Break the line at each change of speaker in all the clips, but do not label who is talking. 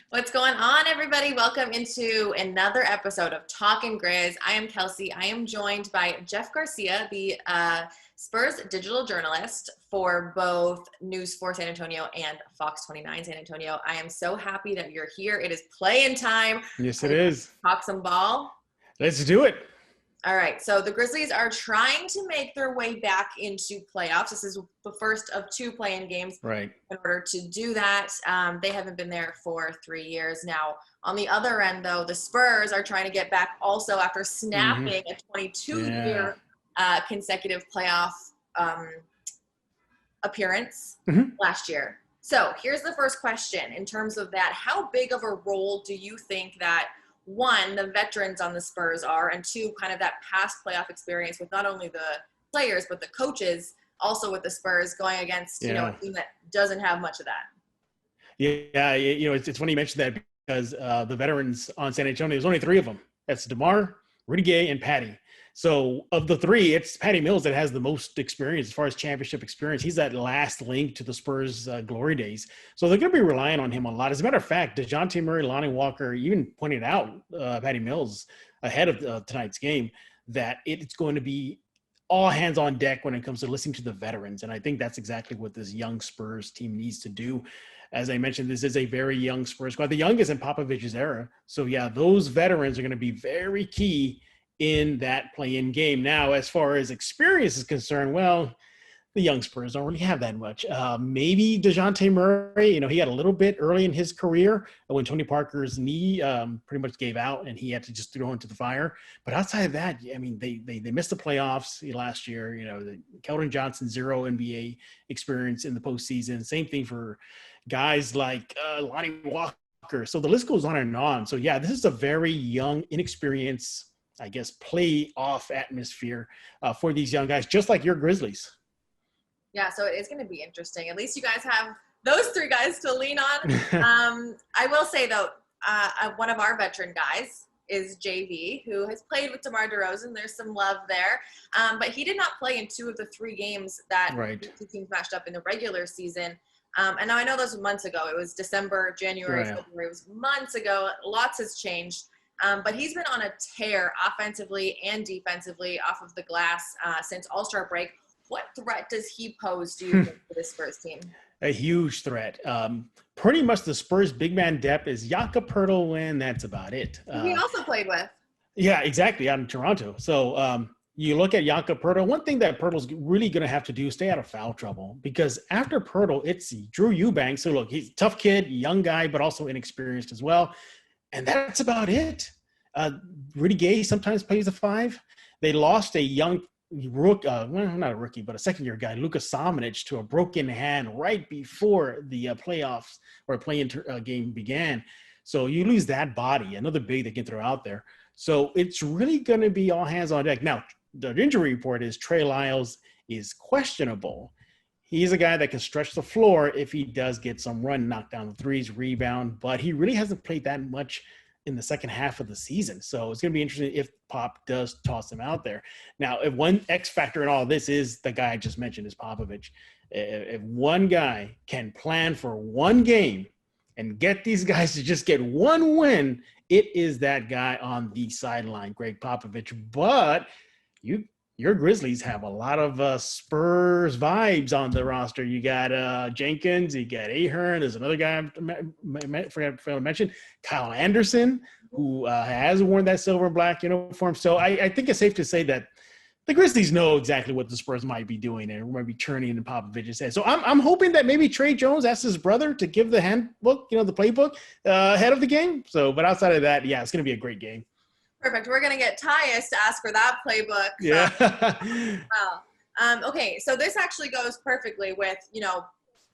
What's going on, everybody? Welcome into another episode of Talkin Grizz. I am Kelcey. I am joined by Jeff Garcia, the Spurs digital journalist for both News 4 San Antonio and Fox 29 San Antonio. I am so happy that you're here. It is play-in time.
Yes, it is.
Talk some ball.
Let's do it.
All right, so the Grizzlies are trying to make their way back into playoffs. This is the first of two play-in games.
Right.
In order to do that, they haven't been there for 3 years now. On the other end, though, the Spurs are trying to get back also after snapping a 22-year consecutive playoff appearance last year. So here's the first question. In terms of that, how big of a role do you think that one, the veterans on the Spurs are, and two, kind of that past playoff experience with not only the players, but the coaches also with the Spurs going against, a team that doesn't have much of that?
Yeah, it's funny you mentioned that because the veterans on San Antonio, there's only three of them. That's DeMar, Rudy Gay, and Patty. So of the three, it's Patty Mills that has the most experience as far as championship experience. He's that last link to the Spurs' glory days. So they're going to be relying on him a lot. As a matter of fact, DeJounte Murray, Lonnie Walker even pointed out, Patty Mills, ahead of tonight's game, that it's going to be all hands on deck when it comes to listening to the veterans. And I think that's exactly what this young Spurs team needs to do. As I mentioned, this is a very young Spurs squad, the youngest in Popovich's era. So, yeah, those veterans are going to be very key in that play-in game. Now, as far as experience is concerned, well, the young Spurs don't really have that much. Maybe DeJounte Murray, he had a little bit early in his career when Tony Parker's knee pretty much gave out and he had to just throw into the fire. But outside of that, I mean, they missed the playoffs last year. Keldon Johnson, 0 NBA experience in the postseason. Same thing for guys like Lonnie Walker. So the list goes on and on. So, yeah, this is a very young, inexperienced, I guess, playoff atmosphere for these young guys, just like your Grizzlies.
Yeah, so it is going to be interesting. At least you guys have those three guys to lean on. I will say, though, one of our veteran guys is JV, who has played with DeMar DeRozan. There's some love there. But he did not play in 2 of the 3 games that the two teams matched up in the regular season. And now I know those were months ago. It was December, January, February. It was months ago. Lots has changed. But he's been on a tear offensively and defensively off of the glass since All-Star break. What threat does he pose, do you think, for this Spurs team?
A huge threat. Pretty much the Spurs' big man depth is Jakob Poeltl, and that's about it.
He also played with. Yeah,
exactly, out in Toronto. So you look at Jakob Poeltl, one thing that Poeltl's really going to have to do is stay out of foul trouble, because after Poeltl, it's Drew Eubanks. So look, he's a tough kid, young guy, but also inexperienced as well. And that's about it. Rudy Gay sometimes plays the 5. They lost a young rookie, not a rookie, but a second-year guy, Luka Samanic, to a broken hand right before the playoffs or play-in game began. So you lose that body, another big that can throw out there. So it's really going to be all hands on deck. Now, the injury report is Trey Lyles is questionable. He's a guy that can stretch the floor if he does get some run, knock down the threes, rebound, but he really hasn't played that much in the second half of the season. So it's going to be interesting if Pop does toss him out there. Now, if one X factor in all this is the guy I just mentioned is Popovich. If one guy can plan for one game and get these guys to just get one win, it is that guy on the sideline, Greg Popovich. But your Grizzlies have a lot of Spurs vibes on the roster. You got Jenkins, you got Ahern. There's another guy I forgot to mention, Kyle Anderson, who has worn that silver and black uniform. So I think it's safe to say that the Grizzlies know exactly what the Spurs might be doing and might be churning in Popovich's head. So I'm hoping that maybe Trey Jones asks his brother to give the handbook, the playbook ahead of the game. So, but outside of that, yeah, it's going to be a great game.
Perfect. We're going to get Tyus to ask for that playbook.
Yeah.
Okay, so this actually goes perfectly with,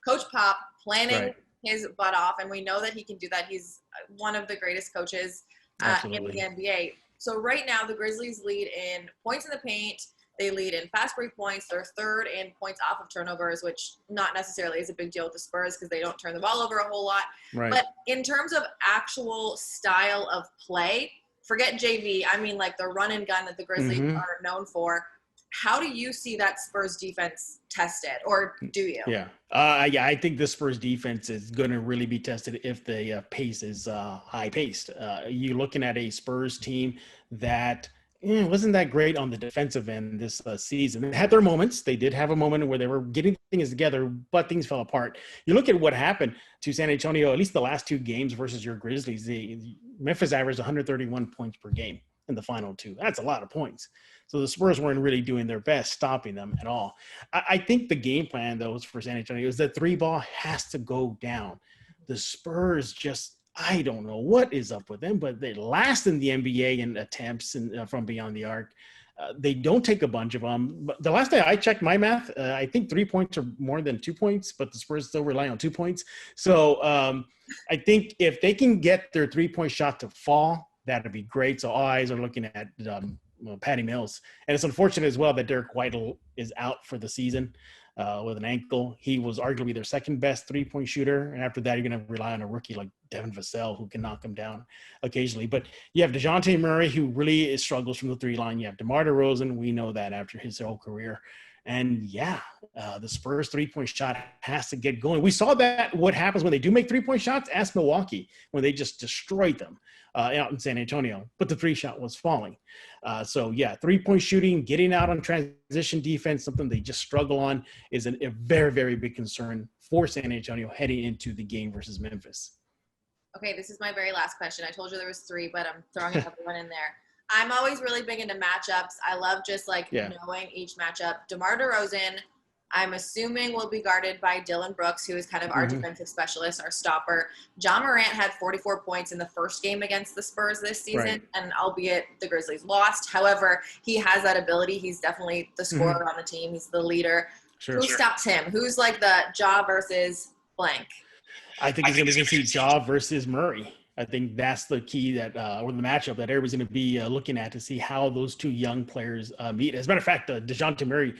Coach Pop planning his butt off, and we know that he can do that. He's one of the greatest coaches in the NBA. So right now, the Grizzlies lead in points in the paint. They lead in fast break points. They're third in points off of turnovers, which not necessarily is a big deal with the Spurs because they don't turn the ball over a whole lot.
Right.
But in terms of actual style of play, forget JV. I mean, like the run and gun that the Grizzlies are known for. how do you see that Spurs defense tested, or do you?
Yeah. I think the Spurs defense is going to really be tested if the pace is high paced. You're looking at a Spurs team that wasn't that great on the defensive end this season. They had their moments. They did have a moment where they were getting things together, but things fell apart. You look at what happened to San Antonio, at least the last 2 games versus your Grizzlies. Memphis averaged 131 points per game in the final 2. That's a lot of points. So the Spurs weren't really doing their best stopping them at all. I think the game plan, though, for San Antonio is that 3 ball has to go down. The Spurs just, I don't know what is up with them, but they last in the NBA in attempts and from beyond the arc. They don't take a bunch of them. But the last day I checked my math, I think 3 points are more than 2 points, but the Spurs still rely on 2 points. So I think if they can get their 3-point shot to fall, that'd be great. So all eyes are looking at Patty Mills. And it's unfortunate as well that Derek White is out for the season with an ankle. He was arguably their second best 3-point shooter. And after that, you're going to rely on a rookie like Devin Vassell, who can knock him down occasionally. But you have DeJounte Murray, who really struggles from the 3 line. You have DeMar DeRozan. We know that after his whole career. And the Spurs 3-point shot has to get going. We saw that what happens when they do make 3-point shots. Ask Milwaukee when they just destroyed them out in San Antonio, but the 3-shot was falling. 3-point shooting, getting out on transition defense, something they just struggle on, is a very, very big concern for San Antonio heading into the game versus Memphis.
Okay, this is my very last question. I told you there was 3, but I'm throwing another one in there. I'm always really big into matchups. I love just knowing each matchup. DeMar DeRozan, I'm assuming will be guarded by Dylan Brooks, who is kind of our defensive specialist, our stopper. Ja Morant had 44 points in the first game against the Spurs this season, and albeit the Grizzlies lost. However, he has that ability. He's definitely the scorer on the team. He's the leader. Who stops him? Who's like the Ja versus blank?
I think it's going to be Ja versus Murray. I think that's the key or the matchup that everybody's going to be looking at to see how those 2 young players meet. As a matter of fact, DeJounte Murray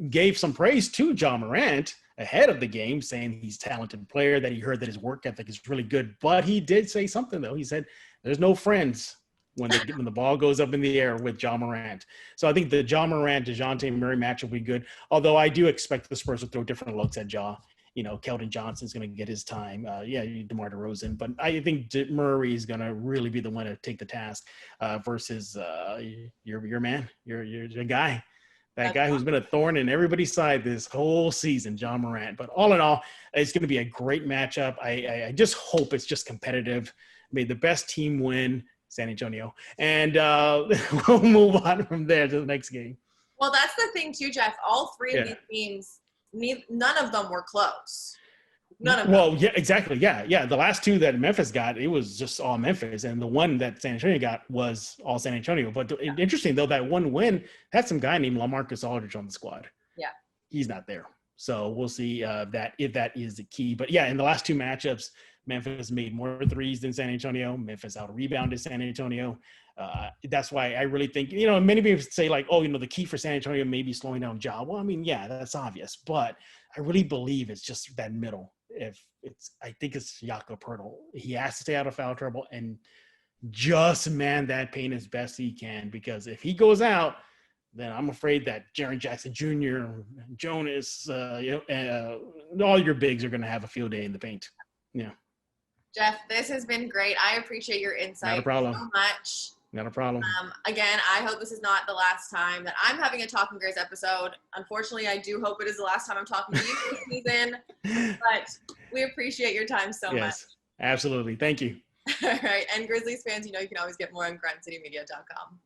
gave some praise to Ja Morant ahead of the game, saying he's a talented player, that he heard that his work ethic is really good. But he did say something, though. He said there's no friends when the ball goes up in the air with Ja Morant. So I think the Ja Morant, DeJounte Murray match will be good, although I do expect the Spurs to throw different looks at Ja. Keldon Johnson's going to get his time. DeMar DeRozan. But I think Murray is going to really be the one to take the task versus your man, your guy. That guy who's been a thorn in everybody's side this whole season, Ja Morant. But all in all, it's going to be a great matchup. I just hope it's just competitive. May the best team win, San Antonio. And we'll move on from there to the next game.
Well, that's the thing too, Jeff. All 3 of these teams, none of them were close. None of them.
Well, yeah, exactly. Yeah. The last 2 that Memphis got, it was just all Memphis. And the one that San Antonio got was all San Antonio. But interesting, though, that one win had some guy named LaMarcus Aldridge on the squad.
Yeah.
He's not there. So we'll see that if that is the key. But, in the last 2 matchups, Memphis made more threes than San Antonio. Memphis out-rebounded San Antonio. That's why I really think, many people say the key for San Antonio may be slowing down Ja. Well, I mean, that's obvious. But I really believe it's just that middle. I think it's Jakob Poeltl. He has to stay out of foul trouble and just man that paint as best he can, because if he goes out, then I'm afraid that Jaren Jackson Jr., Jonas, all your bigs are going to have a field day in the paint. Yeah.
Jeff, this has been great. I appreciate your insight.
Not a problem.
So much.
Not a problem.
Again, I hope this is not the last time that I'm having a Talkin Grizz episode. Unfortunately, I do hope it is the last time I'm talking to you this season. But we appreciate your time so much.
Absolutely. Thank you.
All right. And Grizzlies fans, you can always get more on GrindCityMedia.com.